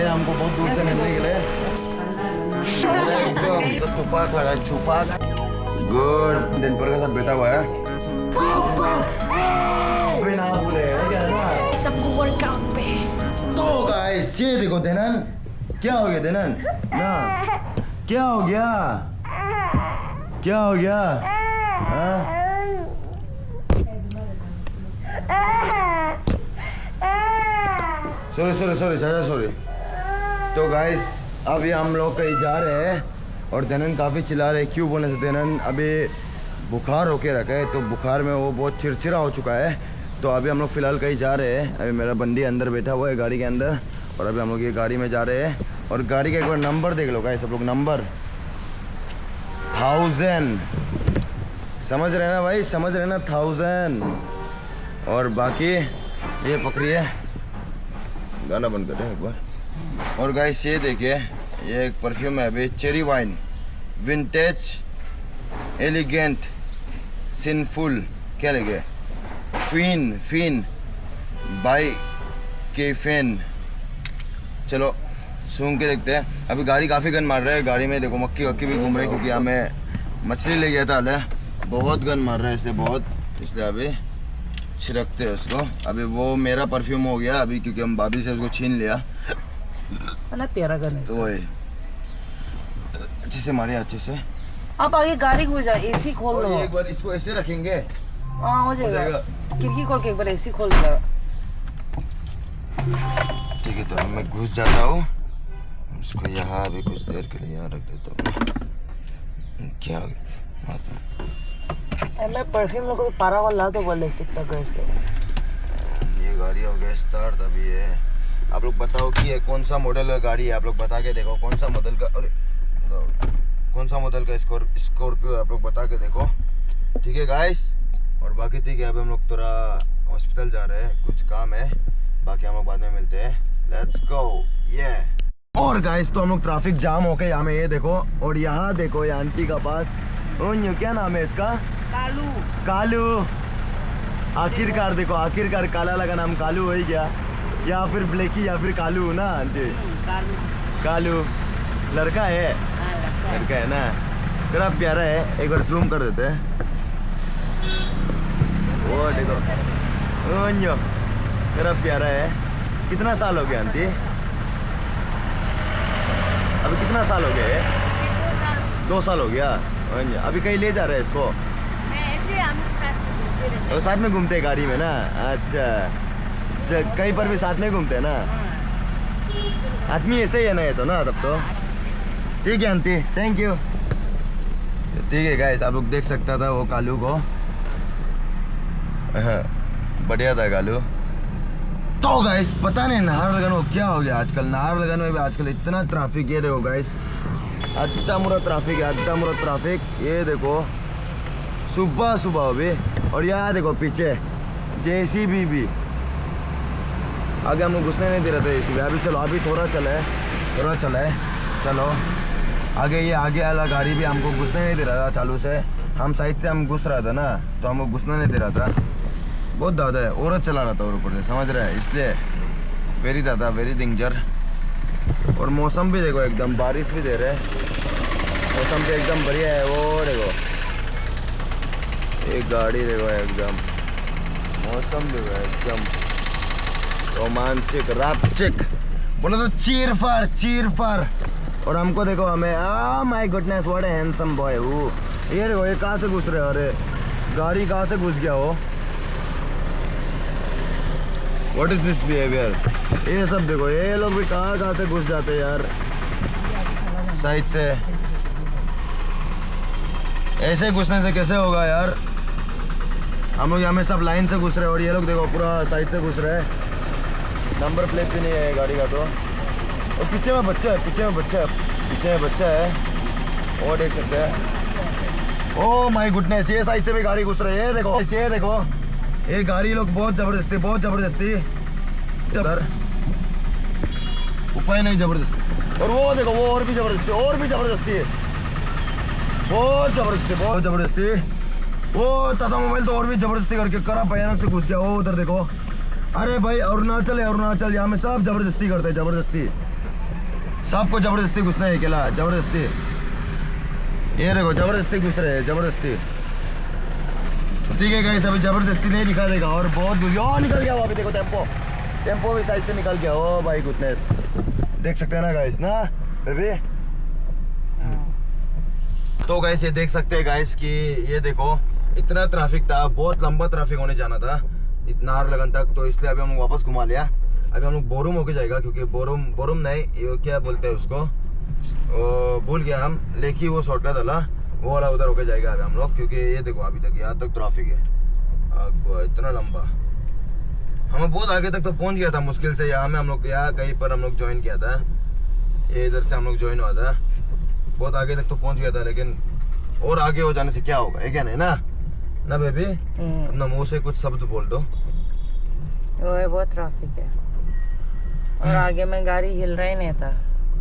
हमको बहुत दूर से मिलने के लिए तो छुपाक लगा छुपाक गुड दिन पर के साथ बैठा हुआ है ना बोले सबको वर्कआउट पे। तो गाइस ये देखो देनन क्या हो गया देनन ना क्या हो गया हाँ? सॉरी चाचा सॉरी। तो गाइस अभी हम लोग कहीं जा रहे हैं और देनन काफ़ी चिल्ला रहे हैं। क्यों बोलने से देनन अभी बुखार होके रखा है तो बुखार में वो बहुत चिड़चिड़ा हो चुका है। तो अभी हम लोग फ़िलहाल कहीं जा रहे हैं। अभी मेरा बंदी अंदर बैठा हुआ है गाड़ी के अंदर और अभी हम लोग ये गाड़ी में जा रहे हैं। और गाड़ी का एक बार नंबर देख लो गाइस सब लोग नंबर 1000 समझ रहे ना भाई समझ रहे ना 1000। और बाकी ये पकड़िए गाना बंद कर एक बार। और गाइस ये देखिए ये एक परफ्यूम है अभी cherry wine vintage elegant sinful क्या लगे फिन बाई केफेन। चलो सूंघ के देखते हैं। अभी गाड़ी काफ़ी गन मार रहा है। गाड़ी में देखो मक्खी वक्की भी घूम रही क्योंकि हमें मछली ले गया था हाल बहुत गन मार रहा है इससे बहुत इसलिए अभी छिड़कते हैं उसको। अभी वो मेरा परफ्यूम हो गया अभी क्योंकि हम भाभी से उसको छीन लिया। प्यारा गन है तो वही अच्छे से मारे अच्छे से। आप आगे गाड़ी को जाओ एसी खोल लो। एक बार इसको ऐसे रखेंगे हाँ हो जाएगा। खिड़की खोल के एक बार एसी खोल दो। ठीक है तो मैं घुस जाता हूँ उसको यहाँ अभी कुछ देर के लिए यहाँ रख देता हूँ। क्या हो गया मैं परफ्यूम लोगों को पारा वाला तो बोले इतना घर से। ये गाड़ी हो गया स्टार्ट अभी है। आप लोग बताओ कि ये कौन सा मॉडल का गाड़ी है। आप लोग बता के देखो कौन सा मॉडल का अरे कौन सा मॉडल का स्कॉर्पियो है आप लोग बता के देखो। ठीक है गाइस और बाकी ठीक है अभी हम लोग थोड़ा हॉस्पिटल जा रहे हैं कुछ काम है। बाकी हम लोग बाद में मिलते हैं। लेट्स गो ये। और गाइस तो हम लोग ट्रैफिक जाम हो गए यहाँ में ये देखो। और यहाँ देखो ये आंटी का पास क्या नाम है इसका कालू। आखिरकार देखो आखिरकार काला लगा नाम कालू हो ही गया या फिर ब्लैकी या फिर कालू ना आंटी कालू लड़का है ना तेरा प्यारा है। एक बार जूम कर देते हैं वो देखो तेरा प्यारा है। कितना साल हो गया आंटी अभी कितना साल हो गया 2 साल हो गया। अभी कहीं ले जा रहे हैं इसको तो साथ में घूमते हैं गाड़ी में ना। अच्छा कहीं पर भी साथ में घूमते हैं ना। आदमी ऐसे ही है ना ये तो ना तब तो ठीक है आंटी थैंक यू। ठीक है गाइस आप लोग देख सकता था वो कालू को बढ़िया था कालू। तो गाइस पता नहीं नाहरलगुन को क्या हो गया आजकल। नाहरलगुन में भी आजकल इतना ट्रैफिक ये देखो गाइस अद्धा मुरा ट्रैफिक है अद्धा मुरा ट्रैफिक। ये देखो सुबह सुबह अभी। और यहाँ देखो पीछे जेसीबी भी आगे हमको घुसने नहीं दे रहा था जेसीबी। अभी चलो अभी थोड़ा चले चलो आगे ये आगे वाला गाड़ी भी हमको घुसने नहीं दे रहा था चालू से। हम साइड से हम घुस रहा था ना तो हमको घुसने नहीं दे रहा था। बहुत ज़्यादा है औरत चला रहा था और ऊपर से समझ रहे हैं इसलिए वेरी ज़्यादा वेरी डेंजर। और मौसम भी देखो एकदम बारिश भी दे रहे हैं मौसम भी एकदम बढ़िया है। वो देखो एक गाड़ी देखो एकदम मौसम देखो एकदम रोमांचिक रापचिक बोलो तो चीर फार। और हमको देखो हमें my goodness what a handsome boy. वो ये देखो ये कहाँ से घुस रहे। अरे गाड़ी कहाँ से घुस गया वो। What is this behaviour. ये सब देखो ये लोग भी कहाँ से घुस जाते हैं यार साइड से। ऐसे घुसने से कैसे होगा यार। हम लोग यहाँ में सब लाइन से घुस रहे हैं और ये लोग देखो पूरा साइड से घुस रहे हैं। नंबर प्लेट भी नहीं है गाड़ी का तो। और पीछे में बच्चा है और देख सकते हैं। ओह माय गुडनेस ये साइड से भी गाड़ी घुस रही है। देखो ये देखो ये गाड़ी लोग बहुत जबरदस्ती उपाय नहीं जबरदस्ती। और वो देखो वो और भी जबरदस्ती बहुत जबरदस्ती। वो टाटा मोबाइल तो और भी जबरदस्ती करके करा भयानक से घुस गया। वो उधर देखो, अरे भाई अरुणाचल है, अरुणाचल। यहाँ में सब जबरदस्ती करते हैं, जबरदस्ती। सबको जबरदस्ती घुसना है, अकेला जबरदस्ती। ये देखो जबरदस्ती घुस रहे हैं, जबरदस्ती। तो ठीक है गाइस, अभी जबरदस्ती नहीं दिखा देगा और बहुत दूर। ओ निकल गया वो, अभी देखो टेम्पो, टेम्पो भी साइड से निकल गया। ओ भाई गुडनेस, देख सकते हैं ना गाइस ना बेबी। तो गाइस ये देख सकते हैं गाइस कि ये देखो इतना ट्रैफिक था, बहुत लंबा ट्रैफिक होने जाना था नाहरलगुन तक, तो इसलिए अभी हम लोग वापस घुमा लिया। अभी हम लोग बोरुम होके जाएगा, क्योंकि बोरुम नहीं, ये क्या बोलते हैं उसको, भूल गया हम, लेकिन वो शॉर्टकट वाला, वो वाला उधर होके जाएगा अभी हम लोग। क्योंकि ये देखो अभी तक यहाँ तक ट्रैफिक है, इतना लंबा। हमें बहुत आगे तक तो पहुंच गया था मुश्किल से। यहाँ में हम लोग यहाँ कहीं पर हम लोग ज्वाइन किया था, ये इधर से हम लोग ज्वाइन हुआ था, बहुत आगे तक तो पहुंच गया था। लेकिन और आगे हो जाने से क्या होगा, है क्या नहीं ना बेबी? अपना मुंह से कुछ शब्द बोल दो। वो बहुत ट्रैफिक है और आगे में गाड़ी हिल रहा ही नहीं था,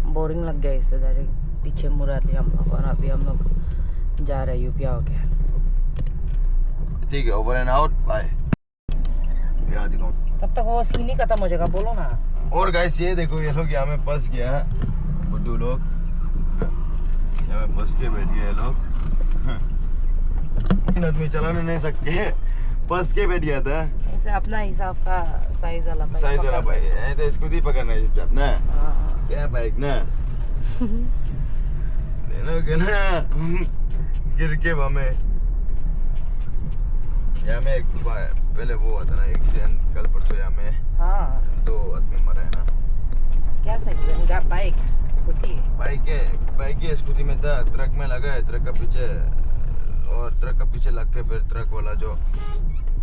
बोरिंग लग गया इसलिए डायरेक्ट पीछे मुड़ा लिया हम लोग। और अभी हम लोग जा रहे हैं यूपी होके। ठीक है, ओवर एंड आउट, बाय। याद दिखाऊं तब तक वो सीन ही खत्म हो जाएगा, बोलो ना। और गाइस ये देखो, ये लोग यहाँ में फंस गया है, बुड्ढू लोग यहाँ में फंस के बैठ गए लोग। 3 आदमी चलाने नहीं सकते, फंस के बैठ गया था। इसे अपना हिसाब का साइज वाला भाई है, तो स्कूटी पकड़ना है चुपचाप ना। हाँ। क्या बाइक ना देना के ना गिर के हमें यहाँ में एक पहले वो हुआ था ना एक्सीडेंट, कल परसों यहाँ में। हाँ 2 आदमी मरे हैं ना। क्या साइज है? Bike scooty? बाइक के स्कूटी में था, ट्रक में लगा है, ट्रक का पीछे, और ट्रक का पीछे लग के फिर ट्रक वाला जो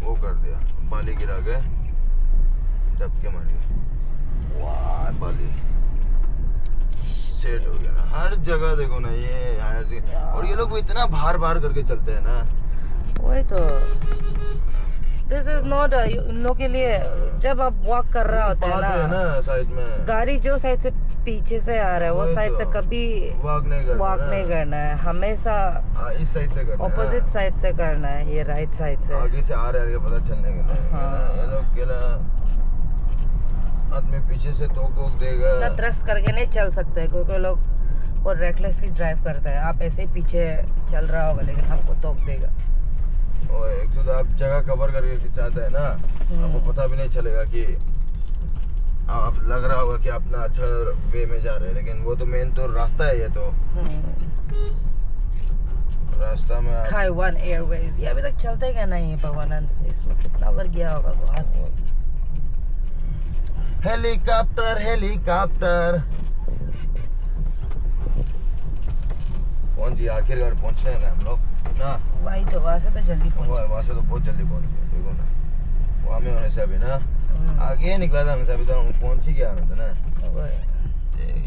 वो कर दिया, बाली गिरा के दब के मार दिया। वाह बाली सेट हो गया ना। हर जगह देखो ना ये और ये लोग इतना भार करके चलते हैं ना। वही तो, दिस इज नॉट उन लोग के लिए। जब आप वॉक कर रहा होता है ना साइड में, गाड़ी जो साइड से पीछे से आ रहा है वो साइड से कभी वॉक नहीं करना है, हमेशा इस साइड से करना है, ऑपोजिट साइड से करना है, ये राइट साइड से। आगे से आ रहे हैं पता चलने के लिए। हाँ। ये लोग के ना आदमी पीछे से तो देगा ना, ट्रस्ट करके नहीं चल सकते क्योंकि लोग वो रेकलेसली ड्राइव करते हैं। आप ऐसे ही पीछे चल रहा होगा लेकिन आपको टोक देगा। और एक तो आप जगह कवर करके चाहते हैं ना, आपको पता भी नहीं चलेगा कि आप लग रहा होगा कि अपना अच्छा वे में जा रहे हैं, लेकिन वो तो मेन तो रास्ता है। ये तो रास्ता में स्काई वन एयरवेज ये अभी तक चलते क्या नहीं है परमानेंट से? इसमें कितना बार गया होगा गुवाहाटी। हेलीकॉप्टर पहुंच गए, आखिरकार पहुंचने हैं हम लोग ना। वही तो, वहाँ से तो जल्दी पहुंच। वहाँ से तो बहुत जल्दी पहुंच गए, देखो ना वहाँ में होने से अभी ना आगे निकला था, अभी तो हम पहुंच ही गया था ना।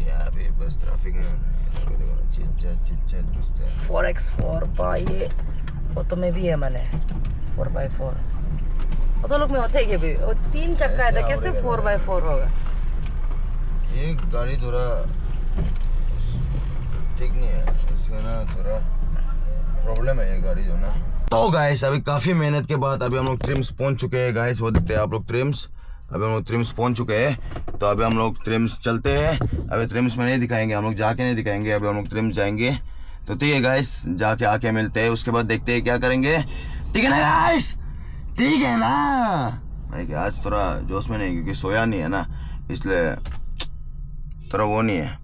यहाँ पे बस ट्रैफिक नहीं होना, देखो ना चिट घुसते हैं। 4x4 बाई ये ऑटो में भी है मैंने 4x4 ऑटो लोग में होते हैं भी, और 3 चक्का है तो कैसे 4x4 होगा? ये गाड़ी थोड़ा ठीक नहीं है, इसका ना थोड़ा प्रॉब्लम है ये गाड़ी जो ना। तो गाइस अभी काफी मेहनत के बाद अभी हम लोग ट्रिम्स पहुंच चुके हैं गाइस। वो देखते हैं आप लोग ट्रिम्स, अभी हम लोग ट्रिम्स पहुंच चुके हैं। तो अभी हम लोग ट्रिम्स चलते हैं। अभी ट्रिम्स में नहीं दिखाएंगे हम लोग, जाके नहीं दिखाएंगे, अभी हम लोग ट्रिम्स जाएंगे। तो ठीक है गाइस, जाके आके मिलते हैं, उसके बाद देखते हैं क्या करेंगे। ठीक है ना गाइस? ठीक है ना भाई? आज थोड़ा जोश में नहीं, क्योंकि सोया नहीं है ना, इसलिए थोड़ा वो नहीं है।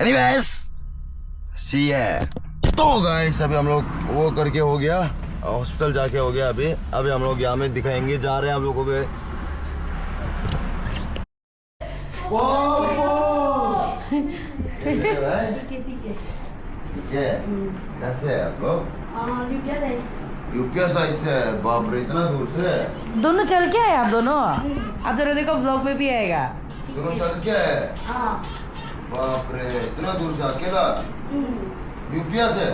एनीवेज सी है। तो गाइस अभी हम लोग वो करके हो गया, हॉस्पिटल जाके हो गया। अभी हम लोग यहाँ में दिखाएंगे, जा रहे हैं हम लोगों को। ठीक है, कैसे है आप लोग? यूपी साइड से? बाप रे, इतना दूर से दोनों चल के आए आप दोनों? आप जरा देखो ब्लॉग में भी आएगा। दोनों चल के आए? बाप रे, इतना दूर से अकेला? यूपी से?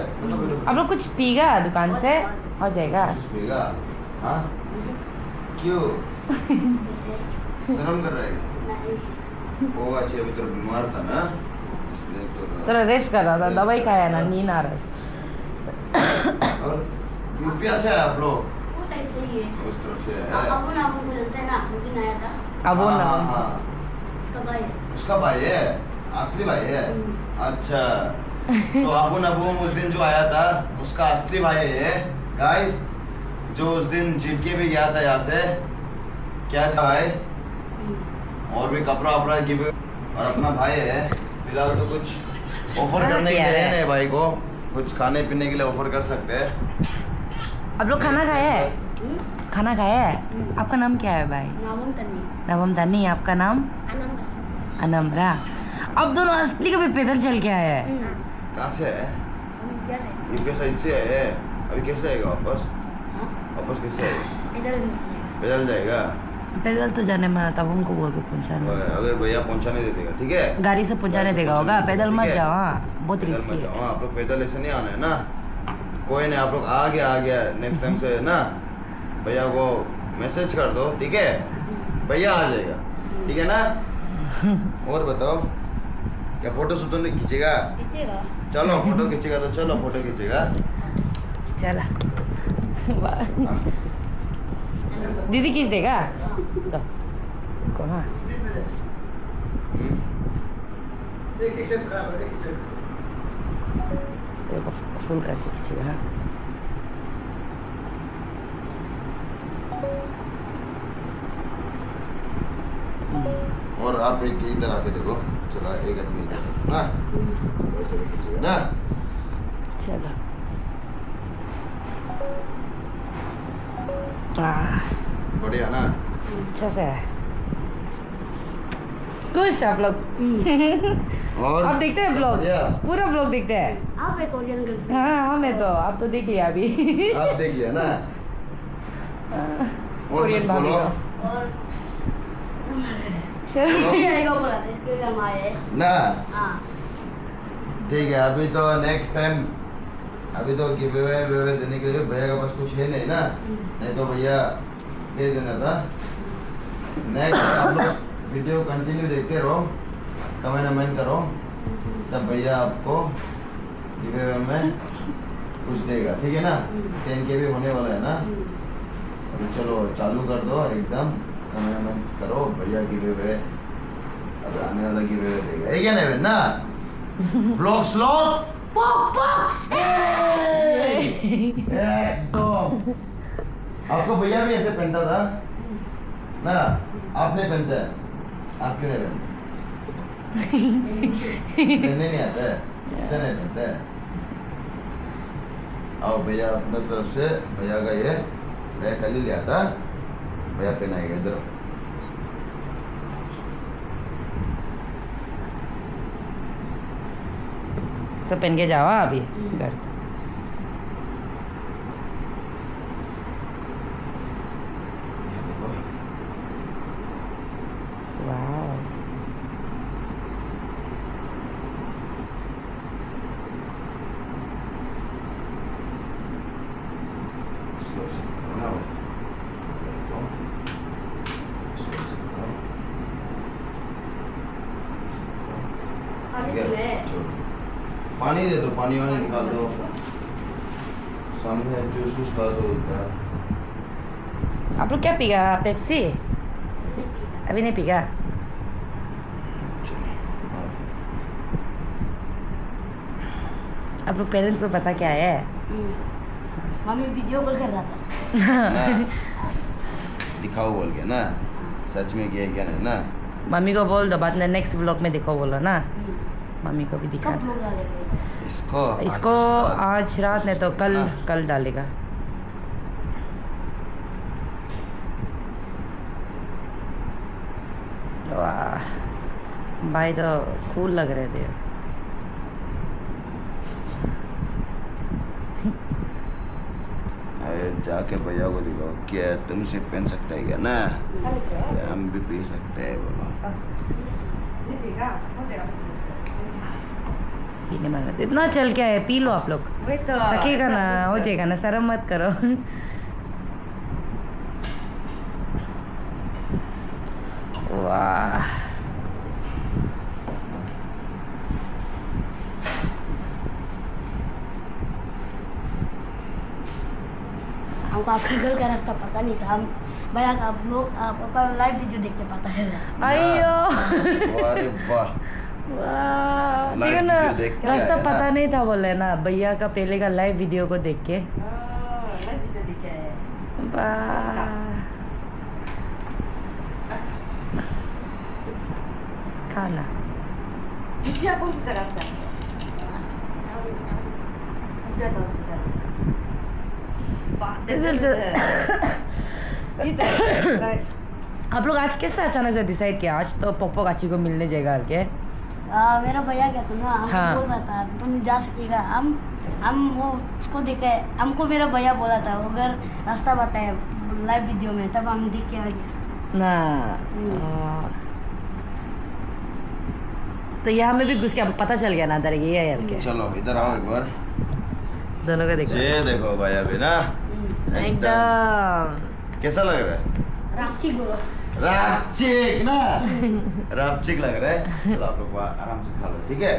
आप लोग कुछ पीगा दुकान से? हो जाएगा कुछ पीगा? हाँ क्यों शर्म कर रहा है? वो अच्छे अभी तो बीमार था ना, इसलिए थोड़ा रेस्ट कर रहा था, दवाई खाया ना, नींद आ रहा है। और यूपी से है आप लोग? वो साइड से ही है। उस तरफ से है। अबुन अबुन को जानते हैं ना, उस दिन आया था। अब वो ना हाँ, उसका भाई है। उसका भाई है, असली भाई है। अच्छा, तो अबू नबूम उस दिन जो आया था उसका असली भाई है गाइस, जो उस दिन जीत के भी गया था यहाँ से। क्या था भाई? और भी कपड़ा वपड़ा गिवे और अपना भाई है। फिलहाल तो कुछ ऑफर करने के लिए है नहीं भाई को, कुछ खाने पीने के लिए ऑफर कर सकते हैं। आप लोग खाना खाया है? खाना खाया है? आपका नाम क्या है भाई? नामुन तनी। नवम दानी, आपका नाम? अनम। अनमरा। अब दोनों असली कभी पैदल चल के आए हैं। कहाँ से है? क्या साइड? यूपी साइड से है। अभी कैसे आएगा वापस? हाँ? वापस कैसे आएगा? इधर मिल जाएगा। पैदल जाएगा? पैदल तो जाने में तब उनको बोल के पहुंचाने, अबे भैया पहुंचाने दे देगा, ठीक है? गाड़ी से पहुंचाने गाड़ी से देगा होगा। पहुंचाने पैदल देगा, मत ठीक है? जाओ, हाँ बहुत पैदल रिस्की मत है। जाओ, हाँ, आप लोग पैदल ऐसे नहीं आना है ना। कोई नहीं, आप लोग आ गया नेक्स्ट टाइम से ना, भैया को मैसेज कर दो, ठीक है? भैया आ जाएगा, ठीक है ना? और बताओ, क्या फोटो शूटो नहीं खींचेगा? खींचेगा। चलो फोटो खींचेगा तो चलो फोटो खींचेगा। चला दीदी खींच देगा तो को हाँ हम्म, देखो फुल करके खींचेगा। हाँ और आप एक इधर आके देखो, चला एक आदमी इधर ना, वैसे भी खींचेगा ना। चलो बढ़िया ना? अच्छा से है खुश आप लोग। और आप देखते हैं ब्लॉग? बढ़िया। पूरा ब्लॉग देखते हैं? आप एक कोरियन गर्लफ्रेंड। हाँ हमें तो आप तो देख लिया अभी। आप देख लिया ना? और कोरियन कुछ भाभी बोलो। का। और चलो ये को बोला था, इसके लिए हम आए। ना हाँ। ठीक है, अभी तो नेक्स्ट टाइम, अभी तो गिव अवे देने के लिए भैया के पास कुछ है नहीं ना, नहीं तो भैया दे देना था। नेक्स्ट आप लोग वीडियो कंटिन्यू देखते रहो, कमेंट करो, तब भैया आपको गिव अवे में कुछ देगा, ठीक है ना? 10 के भी होने वाला है ना, अभी चलो चालू कर दो एकदम, कमेंट करो, भैया गिव अवे अब आने वाला गिव अवे देगा, है क्या नहीं ना? व्लॉग स्लो एकदम। आपको भैया भी ऐसे पहनता था ना, आप नहीं पहनते हैं? आप क्यों नहीं पहनते? पहनने नहीं आता है, इसलिए नहीं पहनते हैं। आओ भैया अपने तरफ से, भैया का ये भैया कल ही लिया था, भैया पहनाएगा इधर। सब पहन के जाओ अभी घर। ये देखो, वाह स्लो से ना वो। देखो, स्लो से करो। पानी ठीक है, पी ले। छोड़ दो। पानी दे दो, पानी वानी निकाल दो, सामने जूस वूस ला दो इधर। आप लोग क्या पीगा? पेप्सी? अभी नहीं पीगा? चलो, हाँ। आप लोग पेरेंट्स को पता क्या है? मम्मी वीडियो कॉल कर रहा था। ना, दिखाओ बोल के ना, सच में किया क्या नहीं ना? मम्मी को बोल दो बाद में नेक्स्ट व्लॉग में दिखाओ बोलो ना, मम्मी को भी दिखा। कब लोग डालेंगे? इसको आज रात नहीं तो कल हाँ। कल डालेगा। वाह भाई तो कूल लग रहे थे। अरे जाके भैया को दिखाओ, क्या तुम से पहन सकते हैं क्या ना? हम भी पी सकते हैं बोलो। पीने में इतना चल क्या है, पी लो आप लोग, वही तो थकेगा ना, हो जाएगा ना, शर्म मत करो। वाह को आपका घर का रास्ता पता नहीं था। हम भैया आप लोग आपका लाइव वीडियो देखते पता चला। अयो अरे वाह, वाह, लाइव देखो ना, वीडियो देख के रास्ता आया ना। पता नहीं था बोले ना, भैया का पहले का लाइव वीडियो को देख के। लाइव वीडियो देख के आए। वाह, खाना क्या कौन सी जगह से? आप लोग आज कैसे अचानक से डिसाइड किया आज तो पप्पो काची को मिलने जाएगा के? मेरा भैया क्या था ना, हमको हाँ। बोल रहा था तुम जा सकेगा। हम वो उसको देखे, हमको मेरा भैया बोला था वो अगर रास्ता बताए लाइव वीडियो में, तब हम देख के आ गए। ना तो यहाँ में भी घुस के अब पता चल गया ना अंदर ये है यार के। चलो इधर आओ एक बार, दोनों का देखो ये देखो भाई अभी ना एकदम कैसा लग रहा है? रांची बोलो। रापचिक ना, रापचिक लग रहा है। चलो आप लोग आराम से खा लो, ठीक है?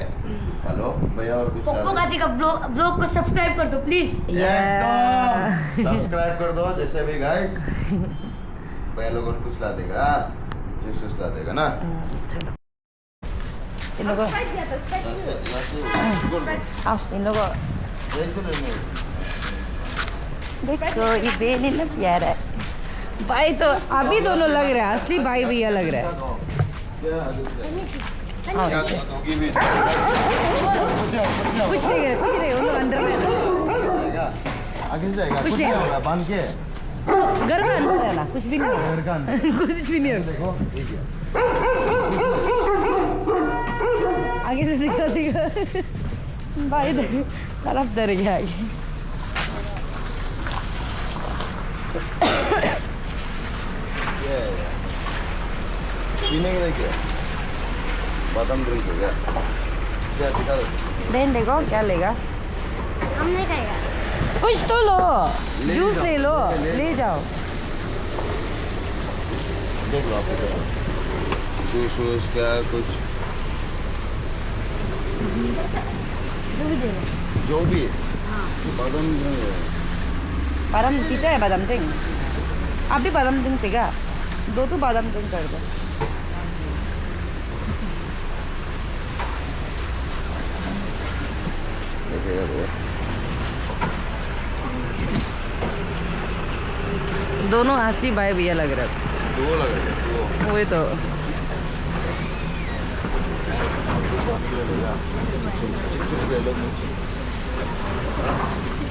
खा लो भैया, और कुछ पप्पो काची का ब्लॉग को सब्सक्राइब कर दो प्लीज। एकदम सब्सक्राइब कर दो जैसे भी गाइस। भैया लोग और कुछ ला देगा, जूस ला देगा ना। चलो इन लोगों आओ, इन लोगों देखो ये बेनी ना प्यारा है भाई। तो अभी दोनों लग रहे हैं, असली भाई भैया लग रहा है। कुछ नहीं है, कुछ नहीं, उन लोग अंदर में आगे से जाएगा, कुछ कुछ नहीं नहीं होगा, बांध के घर का अंदर है ना, कुछ भी नहीं है, घर का अंदर। कुछ भी नहीं है। देखो ठीक है, आगे से दिखा दिखा भाई तरफ डर गया आगे। ये पीने के लिए क्या? बादाम ड्रिंक है क्या? क्या दिखा दो। बहन देखो क्या लेगा, हम नहीं खाएगा। कुछ तो लो, ले जूस जाओ, ले लो, ले ले जाओ। देख लो आप इधर। जूस वूस क्या कुछ जो भी दे दो। जो भी बादाम ड्रिंक है। बादाम पीते हैं बादाम ड्रिंक? आप भी बादाम ड्रिंक पीगा? दो तो बादाम ड्रिंक कर दो। देखेगा भैया, दोनों असली भाई भैया लग रहा है। दो लग रहे हैं, दो। वही तो चिप्स ले लो मुझे।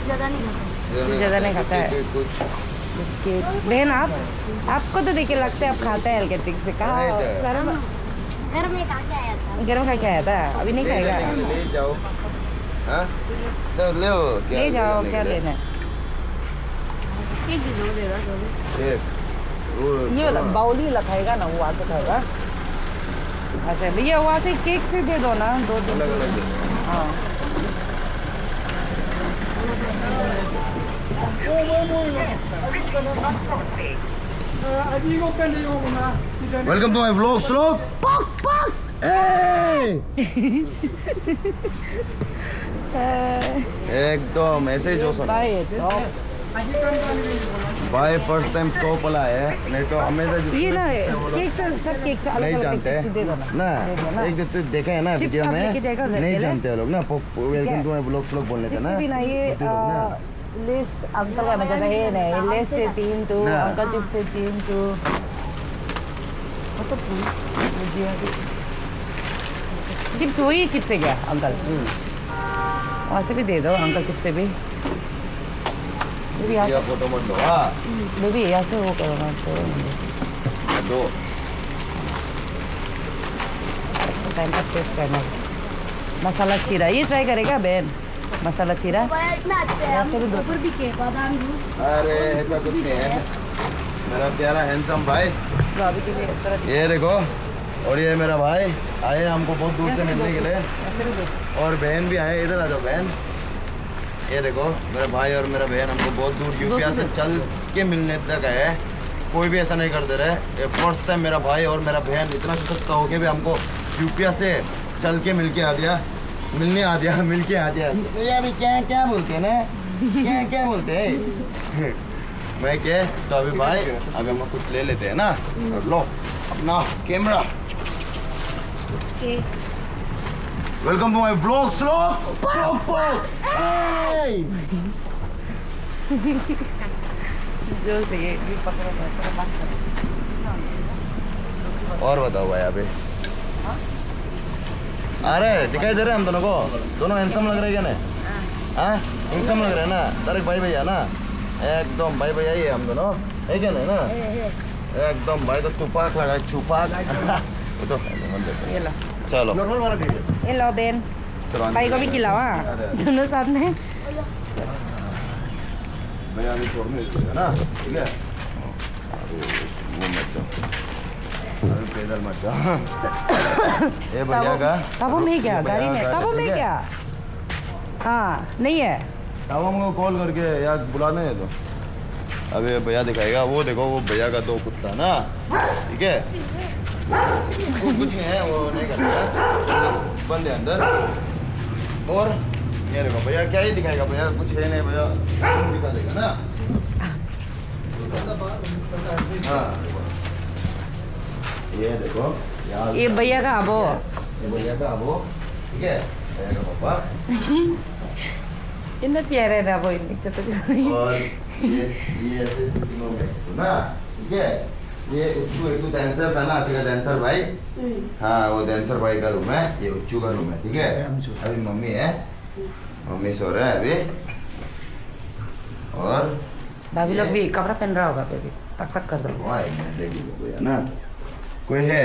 ज़्यादा नहीं खाता। ज़्यादा नहीं खाता है। कुछ बिस्किट। बहन आपको तो देख के लगता है आप खाता है एलकेटिक से। कहा नहीं तो। घर में खा के आया था। गरम खा के आया था, अभी नहीं खाएगा। ले जाओ, हाँ तो ले आओ, क्या ले जाओ, लेने क्या के लिए? लेना है? एक ये वाला बाउली वाला खाएगा ना, वो आके खाएगा ऐसे। भैया वहाँ से केक से दे दो ना, दो दो। अलग अलग दे दो। हाँ वेलकम टू माय व्लॉग श्लोक। एकदम ऐसे ही जो सब भाई तो भाई फर्स्ट टाइम तो पला है, नहीं तो हमेशा ये ना केक से, सब केक से अलग नहीं अलग जानते केक दे दो ना, दे दो ना। एक तो देखे है ना चिप्स वीडियो आप में, लेके जाएगा घर नहीं के जानते हैं लोग ना। वेलकम टू माय व्लॉग श्लोक बोलने से ना, चिप्स भी ना ये होते लोग ना। लेस अंकल का मजा है नहीं, लेस से 3 टू, ना। अंकल चिप्स से 3 टू। तो चिप्स वही चिप्स है क्या अंकल? वहाँ से भी दे दो अंकल चिप्स से भी। बेबी यहाँ या फोटो मत लो, हाँ से, बेबी यहाँ से वो करो ना तो दो। टाइम पास टेस्ट करना। मसाला चीरा ये ट्राई करेगा बहन, मसाला चीरा। भैया इतना अच्छा है। यहाँ से भी हम दो। ऊपर भी के बादाम जूस। अरे ऐसा कुछ नहीं है मेरा प्यारा हैंडसम भाई। तो अभी के लिए तुरंत ये देखो, और ये मेरा भाई आए हमको बहुत दूर से मिलने के लिए, ऐसे भी दो। और बहन भी आए। इधर आ जाओ बहन। ये देखो मेरा भाई और मेरा बहन हमको बहुत दूर यूपीया से चल के मिलने तक है। कोई भी ऐसा नहीं कर दे रहे। ये फर्स्ट टाइम मेरा भाई और मेरा बहन इतना सस्ता हो के भी हमको यूपीया से चल के मिल के आ दिया, मिलने आ दिया, मिल के आ दिया। भैया अभी क्या क्या बोलते हैं ना, क्या क्या बोलते हैं मैं क्या तो अभी भाई अभी हम कुछ ले लेते हैं ना और लो अपना camera okay welcome to my vlog slog जो से ये पकड़ो बात करो। और बताओ भाई अभी अरे दिखाई दे रहे हैं हम दोनों को दोनों हैंडसम लग रहे हैं क्या नहीं हाँ हैंडसम लग रहे हैं ना डायरेक्ट भाई भैया ना एकदम भाई भैया ही है हम दोनों है क्या नहीं ना एकदम भाई तो चुपाक लगा है चुपाक वो तो ये लो चलो ये लो बेन चलो भाई को भी खिलाओ हाँ दोनों साथ में भैया अभी छोड़ने है ना ठीक है अभी वो मत जाओ अभी पैदल मत जाओ ये भैया का कब में क्या गाड़ी में कब में क्या हाँ नहीं है अब हमको कॉल करके यार बुलाने है तो अभी भैया दिखाएगा वो देखो वो भैया का दो कुत्ता ना ठीक है वो कुछ नहीं है वो नहीं करता बंद है अंदर और ये देखो भैया क्या ही दिखाएगा भैया कुछ है नहीं भैया दिखा देगा ना हाँ ये देखो ये भैया का अबो ये भैया का अबो ठीक है भैया का पापा इतना प्यारे ना वो नीचे तो और ये ऐसे स्थिति में हो गए तो ना ठीक है ये उच्चू एक तो डांसर था ना अच्छे का डांसर भाई हाँ वो डांसर भाई का रूम है ये उच्चू का रूम है ठीक है अभी मम्मी है मम्मी सो रहा है अभी और भाभी लोग भी कपड़ा पहन रहा होगा बेबी तक तक कर दो देखिए ना कोई है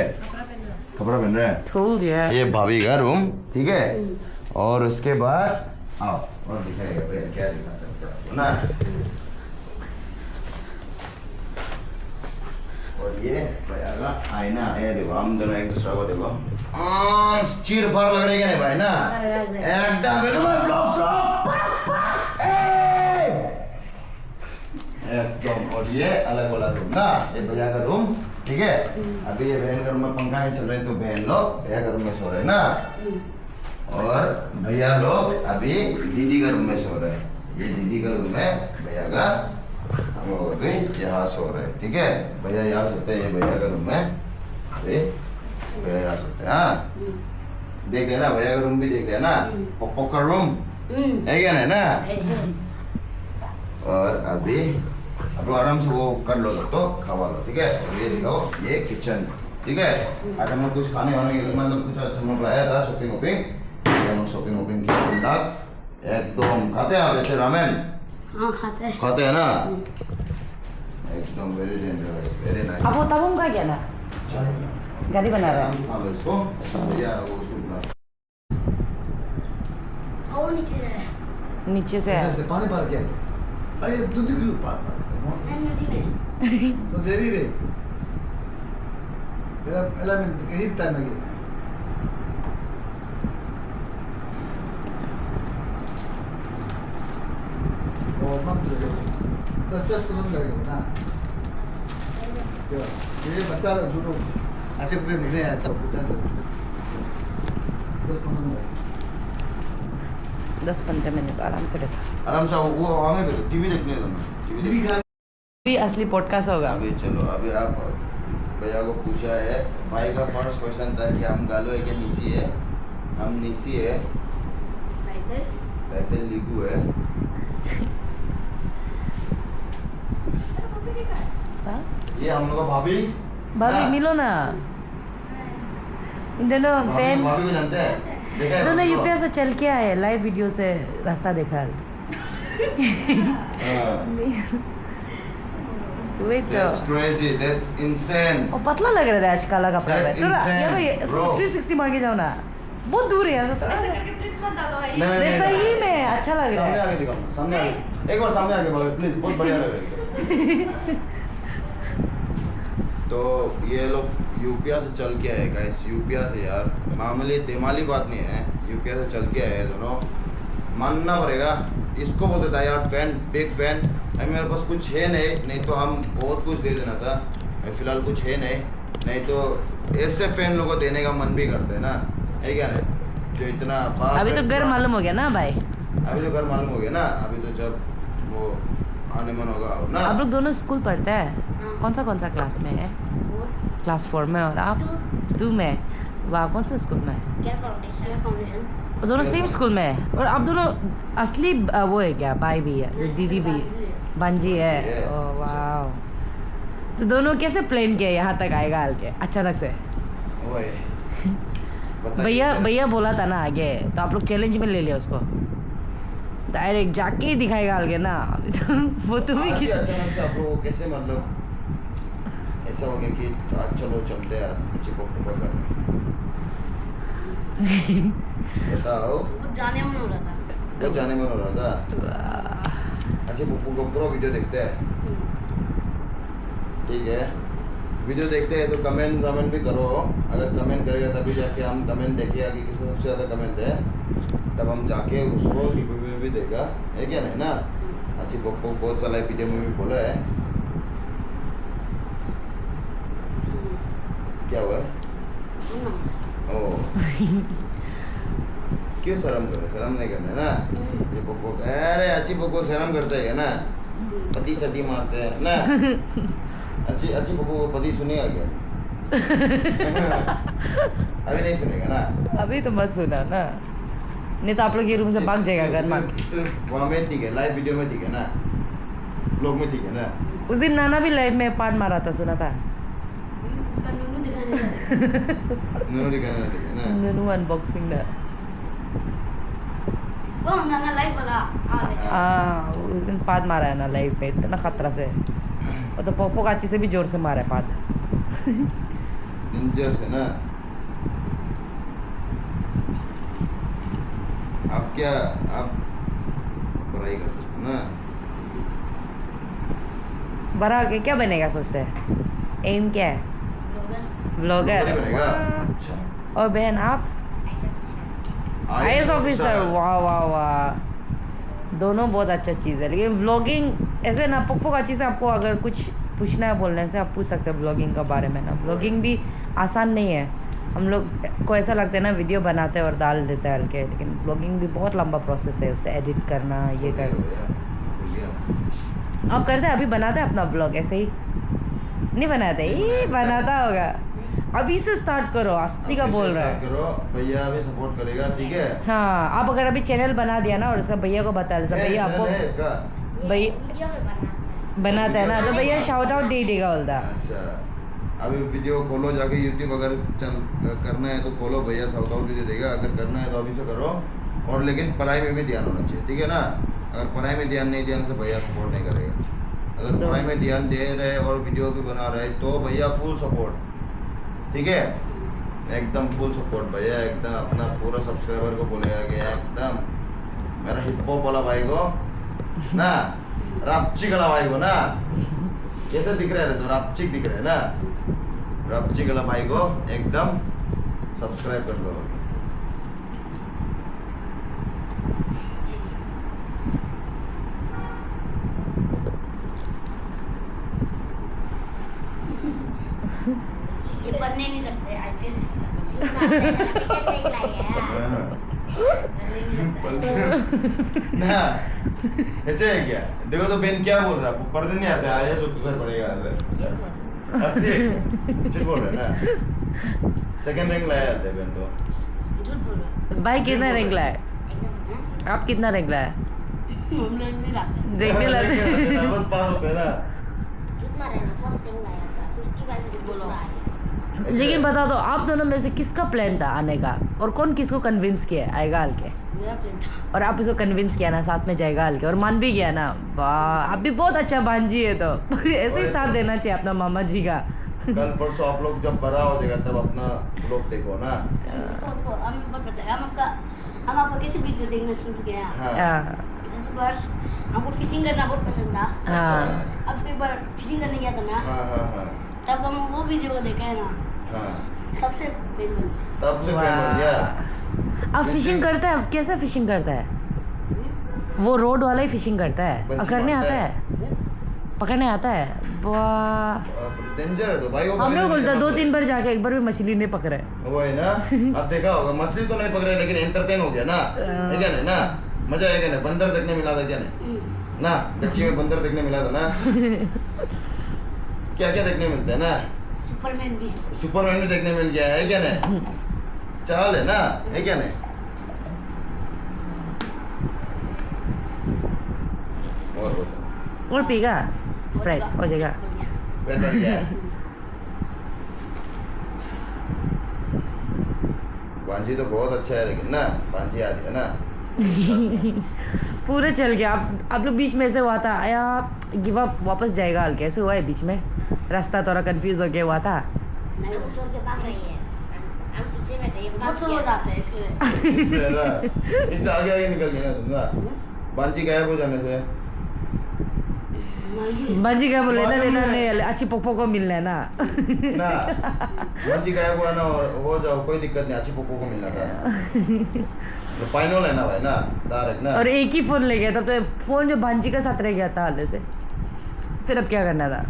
कपड़ा पहन रहा है थूल है ये भाभी का रूम ठीक है और उसके बाद आओ और दिखाएगा भैया क्या दिखा सकते हो आपको ना और ये भैया का आईना ये देखो हम दोनों एक दूसरे को देखो चीर फाड़ लग रही है नहीं भाई ना एकदम एकदम और ये अलग वाला रूम ना ये भैया का रूम ठीक है अभी ये बहन का रूम में पंखा नहीं चल रहा है तो बहन लोग भैया का रूम में सो रहे हैं ना और भैया लोग अभी दीदी का रूम में सो रहे हैं ये दीदी का रूम है भैया का हम लोग अभी यहाँ सो रहे हैं ठीक है भैया यहाँ सोते हैं ये भैया का रूम है अभी भैया यहाँ सोते हैं हाँ देख रहे हैं ना भैया का रूम भी देख रहे हैं ना पप्पो का रूम है क्या नहीं ना और अभी आप लोग आराम से वो कर लो तो खवा लो ठीक है ये दिखाओ ये किचन ठीक है आज हम लोग कुछ खाने वाने के लिए मतलब कुछ हम लोग लाया था शॉपिंग वॉपिंग हम लोग शॉपिंग वॉपिंग किया एकदम खाते हैं आप ऐसे रामेन हाँ खाते हैं ना एकदम वेरी डेंजरस वेरी नाइस अब वो तब उनका क्या ना गाड़ी बना रहा है हाँ इसको भैया वो सूट वो नीचे है नीचे से है पानी पार क्या अरे दूध क्यों पार नदी में तो देरी रे एलिमेंट कहीं टाइम लगे ओ मंत्र दस मिनट लगेगा ना ये बच्चा दोनों ऐसे पूरे निकले आया तब पूछा 10-15 मिनट आराम से देखा आराम से वो हमें भी टीवी देखने दो टीवी भी असली पॉडकास्ट होगा अभी चलो अभी आप भैया को पूछा है भाई का फर्स्ट क्वेश्चन था कि हम गालो है कि निसी है हम निसी है टाइटल लिगू है हाँ? ये हम लोग का भाभी भाभी हाँ। मिलो ना इन दोनों फैन भाभी को जानते हैं देखा है दोनों भाभी को? यूपीएस से चल के आए लाइव वीडियो से रास्ता देखा हाँ। वही तो That's crazy. That's insane. और पतला लग रहा है आज काला कपड़ा में That's थोड़ा insane, ये भाई bro. 360 मार के जाओ ना बहुत दूर है यार थोड़ा नहीं, सही में अच्छा लग रहा सामने है आके दिखाओ सामने आके एक बार सामने आके भाभी प्लीज बहुत बढ़िया लग रहा है तो ये लोग यूपीआ से चल के आए गाइस यूपीआ से यार मामूली दिमाली बात नहीं है यूपीआ से चल के आए दोनों मानना पड़ेगा इसको बोलते था यार फैन बिग फैन अभी मेरे पास कुछ है नहीं तो हम बहुत कुछ दे देना था फिलहाल कुछ है नहीं तो ऐसे फैन लोगों को देने का मन भी करते है ना है क्या नहीं जो इतना अभी तो घर मालूम हो गया ना भाई अभी तो घर मालूम हो गया ना अभी तो जब वो आने मन होगा ना। आप लोग दोनों स्कूल पढ़ते हैं? कौन सा क्लास में है? क्लास 4 में। और आप? 2 में। वाह, कौन सा स्कूल में? Care foundation. वो दोनों सेम स्कूल में है। और आप दोनों असली वो है क्या? भाई भी है, दीदी भी, भांजी है? ओह वाह। तो दोनों कैसे प्लान किया यहाँ तक आएगा हाल के अचानक से? वही भैया बोला था ना आगे, तो आप लोग चैलेंज में ले लिया उसको। डायरेक्ट जाके ही दिखाएगा आगे ना। वो तुम्हें आज ही अचानक से आप लोगों को कैसे मतलब ऐसा हो गया कि आज चलो चलते हैं अच्छी पप्पू का घर। बताओ। वो जाने मन हो रहा था। वो जाने मन हो रहा था। अच्छे पप्पू को पूरा वीडियो देखते हैं, ठीक है? वीडियो देखते हैं तो कमेंट भी करो। अगर कमेंट करेगा तभी जाके हम कमेंट देखेगा कि किसको सबसे ज़्यादा कमेंट है, तब हम जाके उसको रिव्यू भी देगा, है क्या नहीं ना? अच्छी पप्पू बहुत सारा वीडियो में भी बोला है। क्या हुआ? ओ क्यों शर्म करे? शर्म नहीं करना ना। अच्छी पप्पू, अरे अच्छी पप्पू शर्म करते है ना, पति सती मारते हैं ना। अच्छी पप्पू को पति सुनेगा क्या? अभी नहीं सुनेगा ना। अभी तो मत सुना ना, नहीं तो आप लोग ये रूम से भाग जाएगा घर में। सिर्फ वहाँ में ठीक है, लाइव वीडियो में ठीक है ना, ब्लॉग में ठीक है ना। उस दिन नाना भी लाइव में पार्ट मारा था, सुना था? उसका नूनू दिखाने नूनू दिखाना ठीक है ना। नूनू अनबॉक्सिंग ना। वो नाना लाइव वाला हाँ, उस दिन पाद मारा है ना लाइव पे, इतना खतरा से। और तो पोपो काची से भी जोर से मारा है पाद। डेंजर से ना। आप पढ़ाई करते हो ना? बड़ा होके क्या बनेगा सोचते हैं? एम क्या है? Blogger blogger. बनेगा। अच्छा। और बहन आप? IAS officer. वाह वाह वाह, दोनों बहुत अच्छा चीज़ है। लेकिन व्लॉगिंग ऐसे ना पप्पो का चीज़, आपको अगर कुछ पूछना है बोलने से आप पूछ सकते हैं व्लॉगिंग के बारे में ना। व्लॉगिंग भी आसान नहीं है। हम लोग को ऐसा लगता है ना वीडियो बनाते हैं और डाल देते हैं हल्के, लेकिन व्लॉगिंग भी बहुत लंबा प्रोसेस है, उसका एडिट करना ये करना। आप करते हैं? अभी बनाते हैं अपना व्लॉग ऐसे ही? नहीं बनाते? ये बनाता होगा। अभी से स्टार्ट करो, असली का बोल रहा है। करो, भैया भी सपोर्ट करेगा, ठीक है? हाँ, आप अगर अभी चैनल बना दिया ना और उसका भैया को बता दे, भैया आपको भैया बनाता है ना, तो भैया शाउट आउट दे देगा बोलता। अच्छा, अभी वीडियो खोलो जाके यूट्यूब, अगर करना है तो खोलो, भैया शाउट आउट भी दे देगा। अगर करना है तो अभी से करो। और लेकिन पढ़ाई में भी ध्यान होना चाहिए, ठीक है ना? अगर पढ़ाई में ध्यान नहीं दिया तो भैया सपोर्ट नहीं करेगा। अगर पढ़ाई में ध्यान दे रहे और वीडियो भी बना रहे तो भैया फुल सपोर्ट, ठीक है? एकदम फुल सपोर्ट भैया, एकदम अपना पूरा सब्सक्राइबर को बोलेगा कि एकदम मेरा हिप हॉप वाला भाई को ना, रापचिक वाला भाई को ना, कैसे दिख रहा है? तो रापचिक दिख रहा है ना, रापचिक वाला भाई को एकदम सब्सक्राइब कर लो। ये बनने नहीं सकते, आईपीएस नहीं सकते। ना ऐसे है क्या? देखो तो बेन क्या बोल रहा है, पढ़ने नहीं आता, आया सो दूसरा पढ़ेगा। असली झूठ बोल रहा है ना। सेकंड रैंक लाया था बेन तो। झूठ बोल रहा है। भाई कितना रैंक लाया? आप कितना रैंक लाया? हम लोग नहीं लाते। रैंक नहीं लाते। बस पास होते हैं ना। कितना रहना फर्स्ट टाइम लाया था 55 बोलो लेकिन बता दो, आप दोनों में से किसका प्लान था आने का, और कौन किसको कन्विंस किया आएगा हल के? मेरा प्लान था। और आप इसको कन्विंस किया ना साथ में जाएगा हल के, और मान भी गया ना। वाह, आप भी बहुत अच्छा भांजी है, तो ऐसे ही साथ देना चाहिए अपना मामा जी का। कल परसों आप लोग जब बड़ा हो जाएगा तब अपना ब्लॉग देखो ना। हम आपको कैसे वीडियो देखना शुरू किया? हाँ, तो बस हमको फिशिंग करना बहुत पसंद था। हाँ, अब एक बार फिशिंग करने गया था ना, हाँ। तब हम वो वीडियो को देखा है ना, हाँ, तब से फेम बन गया। तब से फेम हो गया। आप फिशिंग करता है? अब कैसे फिशिंग करता है? वो रोड वाला ही फिशिंग करता है, बंसी पकड़ने मारता आता है, पकड़ने आता है। वाह, डेंजर है तो भाई। हम लोग बोलते 2-3 बार जाके एक बार भी मछली नहीं पकड़े। वो है ना, आप देखा होगा मछली तो नहीं पकड़े लेकिन एंटरटेन हो गया ना, है क्या नहीं ना? मजा आएगा ना, बंदर देखने मिला था क्या नहीं? ना गच्ची में बंदर देखने मिला था ना क्या क्या देखने मिलता है ना सुपरमैन भी सुपरमैन भी देखने मिल गया है क्या नहीं चाल है ना है क्या नहीं और बोलो और पीगा स्प्राइट हो जाएगा पेट भर गया है पांची तो बहुत अच्छा है लेकिन ना पांची आती है ना पूरा चल गया आप लोग बीच में से हुआ था आया गिव अप वापस जाएगा हल्के ऐसे हुआ है बीच में रास्ता थोड़ा कंफ्यूज हो गया हुआ था नहीं हम छोड़ के भाग रही है हम पीछे में थे ये बहुत भाग स्लो हो गया जाते हैं इसके लिए इससे आगे आगे निकल गया ना तुम ना पांची गायब हो जाने से नहीं बंजी क्या बोले ना देना नहीं अच्छी पोपो को मिलना है ना ना पांची गायब हुआ ना और हो जाओ कोई दिक्कत नहीं अच्छी पोपो को मिलना था तो फाइनल है ना भाई ना डायरेक्ट ना और एक ही फोन ले गया तब तो फोन जो भांजी के साथ रह गया था हाले से फिर अब क्या करना था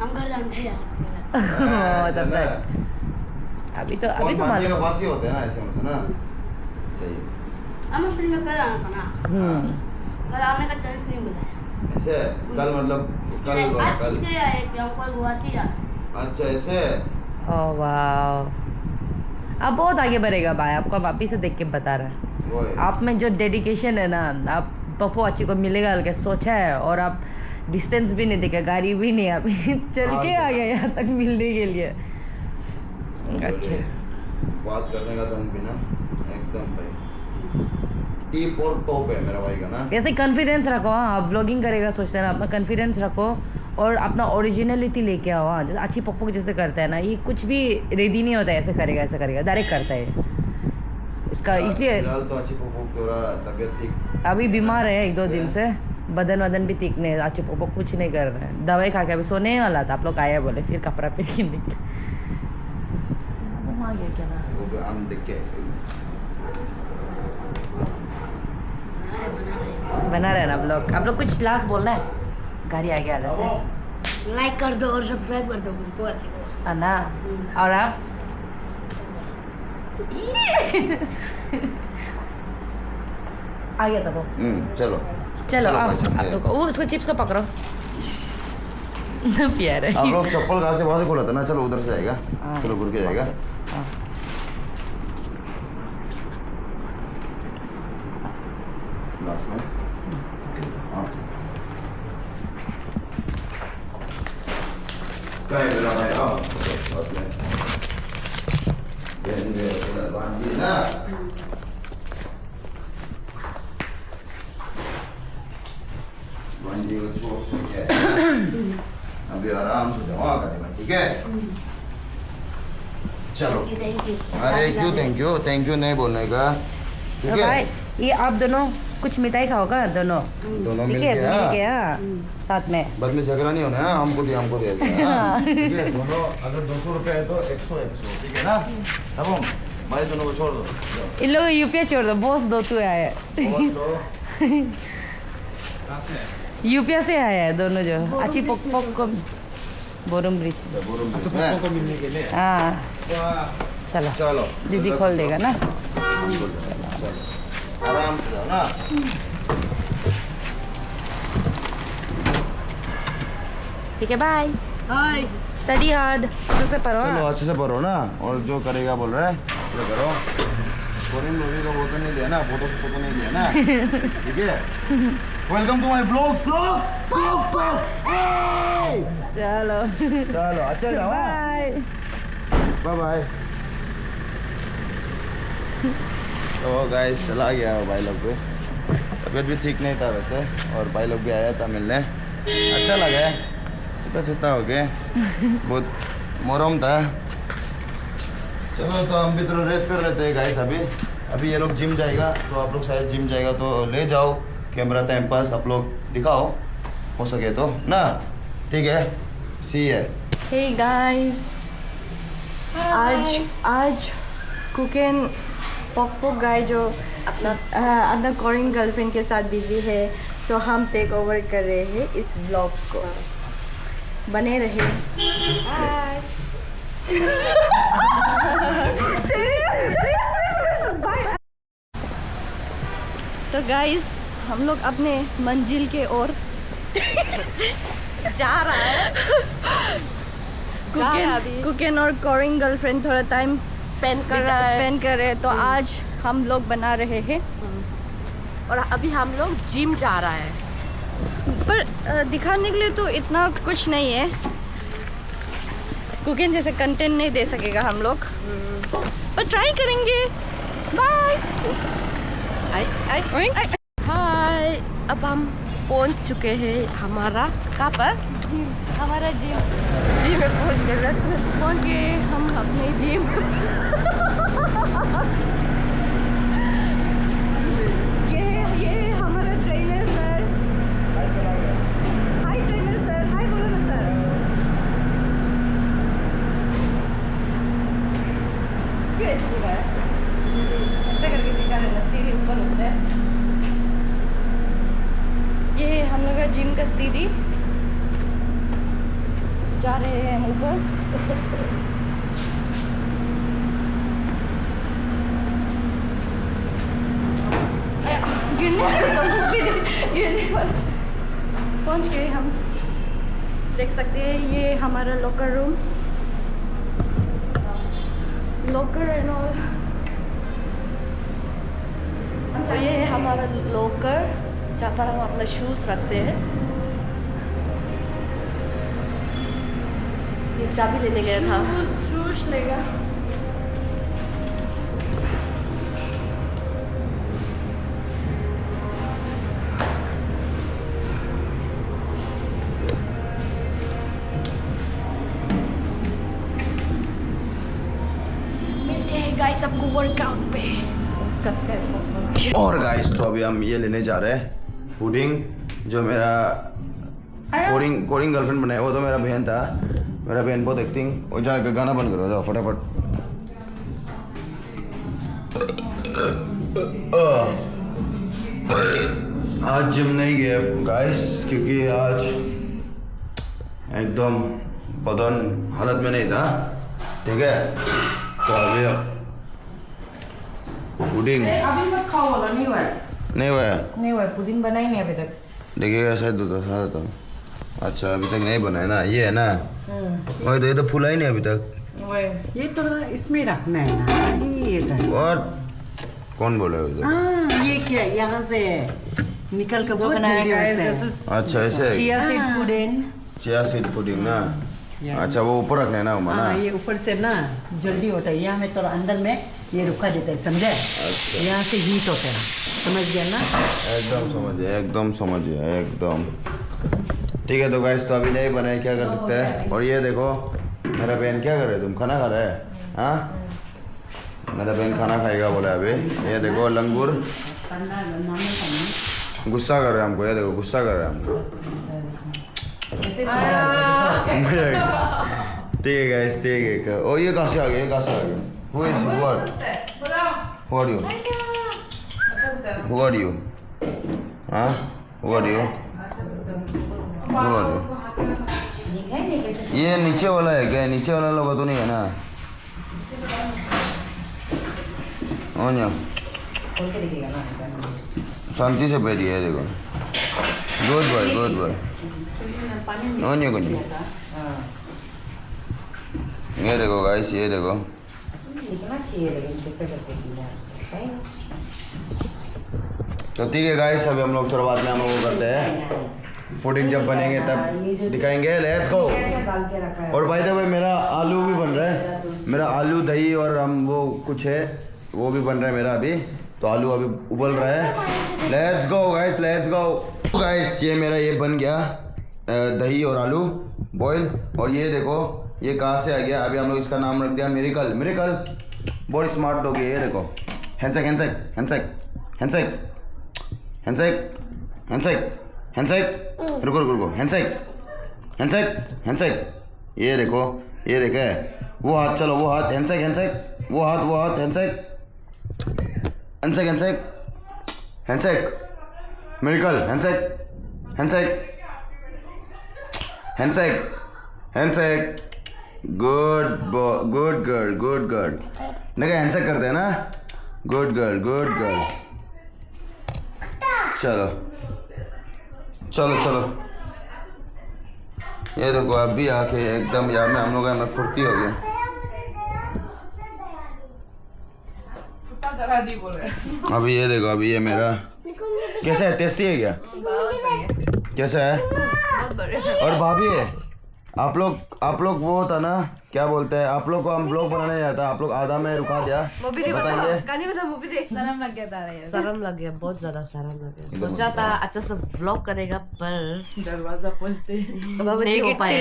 हम घर जानते हैं ऐसे तब ना, तक अभी तो फोन पांची मालूम का पास ही होते हैं ना ऐसे उनसे ना सही है हम असली में कल आना था ना कल आने का चांस नहीं मिला है ऐसे कल मतलब कल आज कल इसके आए कि हम कल गुवाहाटी जा रहे हैं। अच्छा ऐसे ओह वाह अब बहुत आगे बढ़ेगा भाई आपको वापिस से देख के बता रहा है वो है आप में जो डेडिकेशन है ना आप पप्पू अच्छी को मिलेगा हल्के सोचा है और आप डिस्टेंस भी नहीं देखा गाड़ी भी नहीं आप चल के आ गए यहाँ तक मिलने के लिए अच्छा बात करने का दम भी ना एकदम भाई टीप और टॉप है मेरा भाई का ना ऐसे कॉन्फिडेंस रखो हाँ आप व्लॉगिंग करेगा सोचते हैं ना अपना कॉन्फिडेंस रखो और अपना ओरिजिनलिटी लेके आओ हाँ जैसे अच्छी पप्पू जैसे करता है ना ये कुछ भी रेडी नहीं होता है ऐसे करेगा डायरेक्ट करता है इसका इसलिए फिलहाल तो अच्छी पोपो थोड़ा तबीयत ठीक अभी बीमार है 1-2 दिन से बदन भी ठीक नहीं अच्छे पोपो कुछ नहीं कर रहे हैं दवाई खा के अभी सोने वाला था आप लोग आया बोले फिर कपड़ा पहन के निकले वो भी हम देख के बना रहे ना आप लोग कुछ लास्ट बोलना है गाड़ी आ गया अलग से लाइक कर दो और सब्सक्राइब कर दो बहुत अच्छे को है ना और आप आ गया था वो चलो चलो भाई, आप चलते हैं। लोग वो उसको चिप्स को पकड़ो प्यार है आप लोग चप्पल कहाँ से वहाँ से खोला था ना चलो उधर से आएगा हाँ। चलो घुर के जाएगा हाँ। लास्ट में हाँ क्या है मेरा भाई आओ बात में ये बांधी ना बांधी को छोड़ छोड़ के अभी आराम से जाओ गाड़ी में ठीक है चलो थैंक यू अरे क्यों थैंक यू नहीं बोलने का ठीक तो है भाई ये आप दोनों कुछ मिठाई खाओगा दोनों दोनों ठीक मिल है के मिल के हाँ हाँ साथ में बाद में झगड़ा नहीं होना है हमको दिया हाँ? ठीक है दोनों अगर 200 रुपए है तो 100 ठीक है ना अब हम भाई दोनों को छोड़ दो जाओ। इन लोगों यूपीए छोड़ दो बॉस दो तू आया है और दो यूपीए से आया है दोनों जो अच्छी पोक को बोरम ब्रिज बोरूम ब्रिज में हाँ चलो चलो दीदी खोल देगा ना चलो आराम से जाओ ना ठीक है बाय हाय स्टडी हार्ड अच्छे से पढ़ो चलो हाँ? अच्छे से पढ़ो ना और जो करेगा बोल रहा है वो करो फॉरेन मूवी का वो तो नहीं लिया ना फोटो नहीं लिया ना ठीक है वेलकम टू माय व्लॉग चलो चलो अच्छा जाओ बाय बाय बाय तो गाइस चला गया भाई लोग भी तबीयत भी ठीक नहीं था वैसे और भाई लोग भी आया था मिलने अच्छा लगा छुट्टा हो गया बहुत मोरम था चलो तो हम भी थोड़ा रेस्ट कर लेते हैं गाइस अभी ये लोग जिम जाएगा तो आप लोग शायद जिम जाएगा तो ले जाओ कैमरा टाइम पास आप लोग दिखाओ हो सके तो ना ठीक है सी है Hey guys, आज कुकिंग पप्पू गाय जो अपना कोरियन गर्लफ्रेंड के साथ बिजी है तो हम टेक ओवर कर रहे हैं इस ब्लॉग को बने रहे तो गाइस हम लोग अपने मंजिल के ओर जा रहा है कुकिन और कोरियन गर्लफ्रेंड थोड़ा टाइम स्पेंड कर रहा है स्पेंड कर रहे हैं, तो आज हम लोग बना रहे हैं। और अभी हम लोग जिम जा रहा है। पर दिखाने के लिए तो इतना कुछ नहीं है, कुकिंग जैसे कंटेंट नहीं दे सकेगा हम लोग, पर ट्राई करेंगे। बाय। हाय, अब हम पहुंच चुके हैं हमारा कहाँ पर? हमारा जिम में पहुंच गए हम अपने जिम। ये हमारा ट्रेनर सर। हाय ट्रेनर सर, हाय बोलो ना सर। क्यों ऐसे दिखा है? ऐसे करके दिखा रहे ना, सीढ़ी ऊपर उठते हैं। ये हम लोग का जिम का सीढ़ी, जा रहे हैं हम ऊपर। गिरने वाला। पहुंच गए हम, देख सकते हैं ये हमारा locker room, locker and all. तो ये है हमारा लॉकर जहाँ पर हम अपना शूज़ रखते हैं। ये चाबी लेने गया था। शूज लेगा। मिलते हैं गाइस आपको वर्कआउट पे। और गाइस तो अभी हम ये लेने जा रहे हैं पुडिंग, जो मेरा कोरियन गर्लफ्रेंड बनाया, वो तो मेरा बहन था। मेरा बहन बहुत एक्टिंग, वो जाकर गाना बंद करो, जाओ फटाफट। आज जिम नहीं गए गाइस, क्योंकि आज एकदम बदन हालत में नहीं था, ठीक है। तो अभी पुडिंग अभी मत खाओ वाला नहीं हुआ है। नहीं हुआ पुदीन बना ही नहीं अभी तक। देखिएगा शायद दूध सारा तो। अच्छा अभी तक नहीं बना है ना, ये है ना। वही तो, ये तो फूला ही नहीं अभी तक। ये तो इसमें रखना है ना, ये तो। और कौन बोले उधर? ये क्या यहाँ से निकल कर बहुत जल्दी होता है। अच्छा ऐसे chia seed pudding. Chia seed pudding ना। अच्छा वो ऊपर रखना है ना वो ना। ये ऊपर से ना जल्दी होता है, यहाँ में तो अंदर में ये रुका देता है, समझे? अच्छा यहाँ से हीट होता है, समझ गया ना? एकदम समझिए एकदम। ठीक है तो गाइस, तो अभी नहीं बनाए, क्या कर सकते हैं। और ये देखो मेरा बहन क्या कर रहे, तुम खाना खा रहे हैं? हाँ मेरा बहन खाना खाएगा बोले अभी। ये देखो लंगूर गुस्सा कर रहे हैं हमको, ये देखो गुस्सा कर रहे हैं हमको। ठीक है गाइस, ठीक है। ओ ये कहाँ से आ गया, ये कहाँ से आ गया? Who is you? Who are you? Who are you? हाँ Who are you? Who are you? ये नीचे वाला है क्या? नीचे वाला लोग तो नहीं है ना? ओन्या शांति से बैठिए, देखो गुड बॉय। ओन्या को नहीं, ये देखो गाइस, ये देखो। तो ठीक है गाइस, अभी हम लोग थोड़ा बाद में हम लोग करते हैं, पुडिंग जब बनेंगे तब दिखाएंगे। Let's go. और बाय द वे मेरा आलू भी बन रहा है, मेरा आलू दही और हम वो कुछ है वो भी बन रहा है मेरा अभी। तो आलू अभी उबल रहा है। Let's go guys, let's go guys. ये मेरा ये बन गया दही और आलू बॉयल। और ये देखो ये कहाँ से आ गया, अभी हम लोग इसका नाम रख दिया मिरेकल। बहुत स्मार्ट लोग है। ये देखो handshake handshake handshake handshake handshake handshake handshake, रुको हैंडशेक हैंडशेक हैंडशेक। ये देखो, ये देखे वो हाथ, चलो वो हाथ हैंडशेक हैंडशेक, वो हाथ handshake handshake handshake handshake, miracle handshake handshake handshake handshake. Good girl. देखा हैंडशेक करते हैं ना, गुड गर्ल। चलो चलो चलो। ये देखो अभी आके एकदम यार में हम लोग में फुर्ती हो गया। अभी ये देखो, अभी ये मेरा कैसा है, टेस्टी है क्या? कैसा है? और भाभी आप लोग वो था ना, क्या बोलते हैं, आप लोग को हम ब्लॉग बनाने नहीं आता, आप लोग आधा में रुका दिया। बताइए। शर्म लग गया, बहुत ज्यादा शर्म लग गया। सोचा था अच्छा से व्लॉग करेगा पर दरवाजा पहुंचते नहीं हो पाया।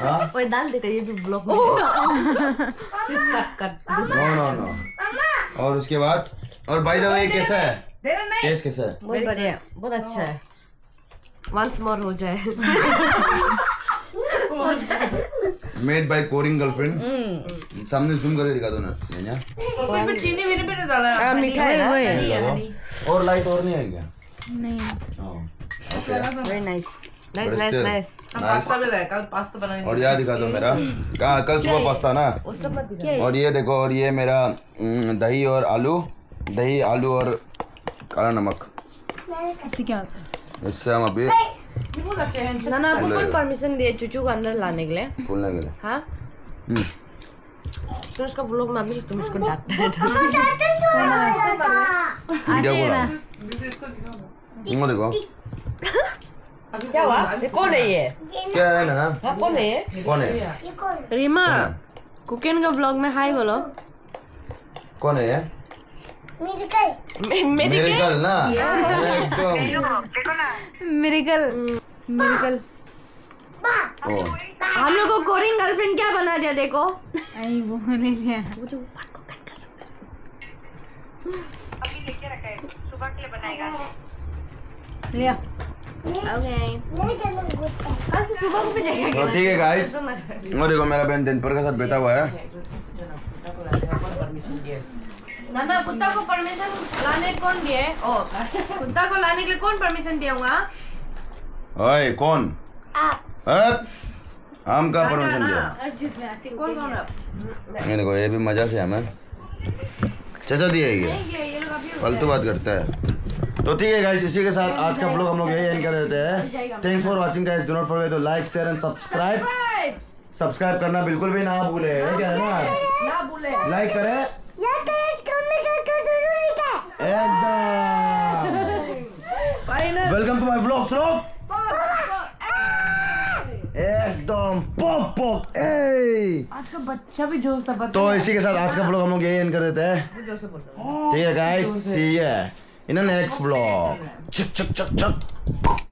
हाँ? कोई डाल देगा ये भी ब्लॉग में। कट नो। और उसके बाद, और बाय द वे कैसा है, टेस्ट कैसा है? बहुत बढ़िया, बहुत अच्छा है। वंस मोर हो जाए। Made by Korean girlfriend. सामने जूम करके दिखा दो ना। चीनी भी नहीं डाला। मीठा है ना? और लाइट और नहीं है क्या? नहीं। Very nice nice But nice still, nice. Pasta भी लाया, कल पास्ता बनाएंगे। और याद दिखा दो मेरा, कल सुबह पास्ता ना। वो सब मत दिखा। और ये देखो, और ये मेरा दही और आलू, दही आलू और काला नमक। ऐसे क्या होता है? इससे हम अभी ना आपको कौन परमिशन दिए चूचू को अंदर लाने के लिए? खोलने के लिए। हाँ तो इसका व्लॉग में अभी तुम इसको डांटते वीडियो बोला तुमको देखो। क्या हुआ? ये कौन है ये? क्या है ना? हाँ कौन है ये? कौन है? रीमा कुकिंग का व्लॉग में हाय बोलो। कौन है ये? मेडिकल ना एकदम। मिरेकल ओ, हम लोग को कोरियन गर्लफ्रेंड क्या बना दिया देखो। आई वो नहीं दिया। लिया। सुबह को भी जाएंगे। तो ठीक है गाइस, वो देखो मेरा बहन दिन पर के साथ बैठा हुआ है। नाना कुत्ता को परमिशन लाने कौन दिए? ओ कुत्ता को लाने के लिए कौन परमिशन दिया होगा? ओए कौन? हम का परमिशन दिया? कौन कौन? ये देखो, ये भी मजा से हमें चाचा दिए ये फालतू बात करता है। तो ठीक है गाइस, इसी के साथ आज का ब्लॉग हम लोग यही एंड कर देते हैं। Thanks for watching guys, do not forget to like share and subscribe करना बिल्कुल भी ना भूले। क्या है ना भूले लाइक करें एकदम। वेलकम टू माय व्लॉग श्लोक एकदम पॉप पॉप। आज का बच्चा भी जोश था। तो इसी के साथ आज का व्लॉग हम लोग यही एंड कर देते हैं। ठीक है guys, see you in the next vlog. चक चक चक चक।